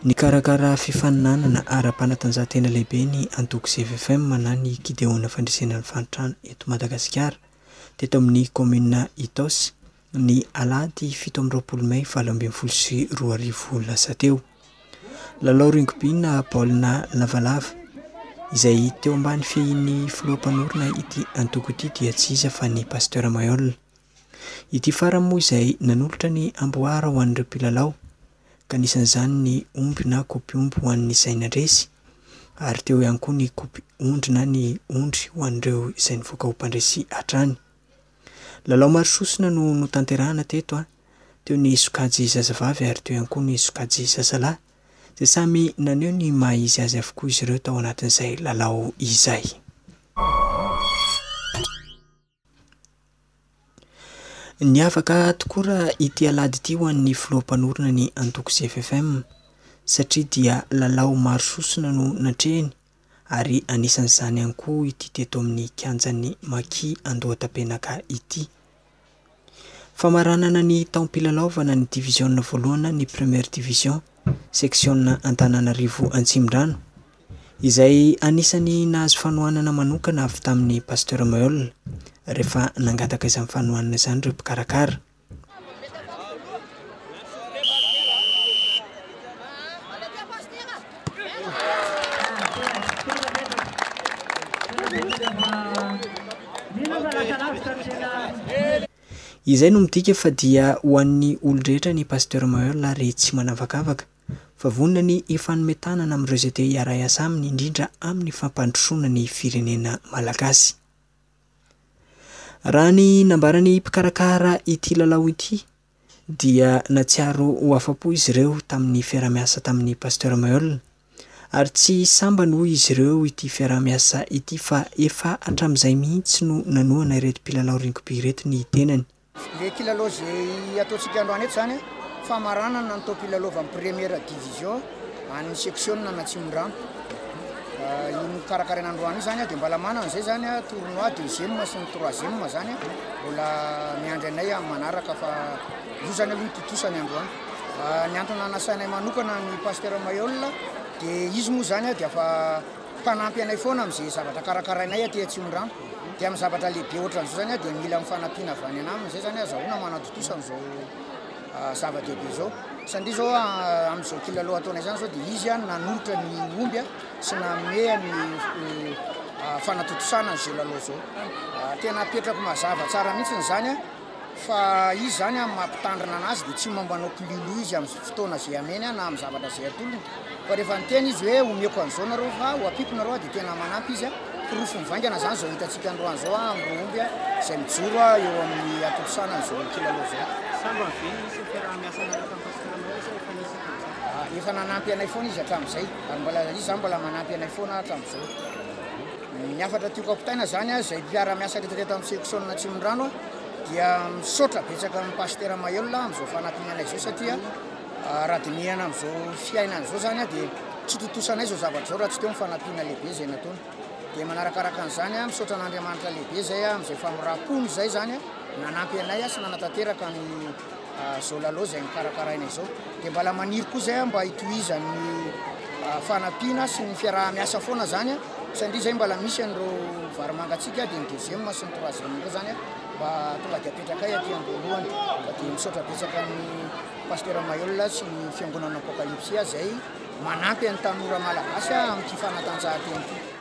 Ny karakara fifaninanana ara-panatanjahantena lehibe ny antoko CVFM na ny Gideona fandresenan'ny fanotrano eto Madagasikara teto amin'ny commune Itos ny alahady 17 May 2022 lasa teo. Lalao rugby na baolina lavalava izay teo ambany fehin'ny filoham-panorona ity antoko ity dia tsy iza fa ny Pasteur Mayol. Ity farany moa izay nanolotra ny amboara ho an'ireo mpilalao ka anisan'izany ny omby na kopy omby ho an'ny Sainandresy ary teo ihany koa ny kopy ondry na ny ondry ho an'ireo izay nivoaka ho mpandresy hatrany. Lalao maro sosona no notanterahana teto teo ny sokajy zazavavy ary teo ihany koa ny sokajy zazalahy izay samy naneho ny maha izy azy avokoa izy ireo tao anatin'izay lalao izay. Niavaka tokoa raha ity alahady ity ho an'ny filoham-panorona ny antoko CVFM satria dia lalao maro sosona no natrehiny ary anisan'izany ihany koa ity teto amin'ny kianjan'ny Maki Andohatapenaka ity. Famaranana ny taom-pilalaovana ny division voalohana ny première division section Antananarivo Antsimondrano izay anisany nahazo fanohanana manokana avy tamin'ny Pasteur Mayol rehefa nangataka izany fanohanana izany ireo mpikarakara. Izay no midika fa dia ho an'ny olon-drehetra ny Pasteur Mayol ary tsy manavakavaka fa vonona ny ifanometanana amin'ireo izay te hiara-iasa aminy indrindra amin'ny fampandrosoana ny firenena malagasy. Raha ny nambarany mpikarakara ity lalao ity dia natsiaro ho afa-po izy ireo tamin'ny fiara-miasa tamin'ny Pasteur Mayol ary tsy sambany hoy izy ireo ity fiara-miasa ity fa efa hatramin'izay mihitsy no nanohana ireto mpilalao rugby ireto ny tenany. Le kilalao izay ataontsika androany eto zany famaranana ny taom-pilalaovan'ny première division any section Antsimondrano. Iny karakaraina androany zany dia mbola manana izay zany tournoi deuxième sy ny troisième zany mbola miandry anay amin'ny manaraka fa io zany aloha nitotosany androany. Ny antony nasainay manokana ny Pasteur Mayol dia izy moa zany dia fa mpanampy anay foana amin'izay zavatra karakarainay aty Antsimondrano dia amin'ny zavatra lehibe ohatran'izao zany dia mila mifanampiana avy any anaminy izay zany azahoana manatotosa amin'izao zava-dehibe izao. Satria zao amin'izao kilalao ataonay zany zao dia izy nanolotra ny omby sy nanome ny fanatotosana an'izay lalao zao. Tena apetrako mazava tsara mihitsy zany fa izy zany mampitandrina anazy dia tsy mambanao kililo izy amin'ny fotoana izay ameny na amin'ny zavatra izay atolony fa rehefa niteny izy hoe omeko an'izao nareo fa ho ampiko nareo dia tena manampy izy pirofo mivaingana zany zao hitantsika androany zao amin'ireo omby izay mijoro eo amin'ny atotosana an'izao kilalao zao. Efa nanampy anay foana izy hatramin'izay ary mbola izy zany mbola manampy anay foana hatramin'izao. Ny afatra tiako ampitaina zany izay mpiara-miasa rehetrarehetra amin'ny section Antsimondrano dia misaotra betsaka amin'ny Pasteur Mayol amin'izao fanampiana anay izao satria raha dinihana amin'izao fiainana izao zany dia tsy totosanay izao zavatra izao raha tsy teo mifanampiana lehibe izay nataony. Dia manarakaraka an'izany misaotra an'Andriamanitra lehibe izay amin'izay famorampony izay zany nanampy anay sy nanatanteraka ny zao lalao izay nikarakaraina izao. Dia mbola maniry koa izay mba hitohizan'ny fanampiana sy ny fiaraha-miasa foana zany satria izay mbola misy an'ireo varomangatsika dia ny deuxième sy ny troisième koa zany mba tonga dia apetraka aty am-boalohany. Dia misaotra betsaka amin'ny Pasteur Mayol sy ny fiangonana Apocalypse izay manampy ny tanora malagasy amin'ity fanatanjahantena ity.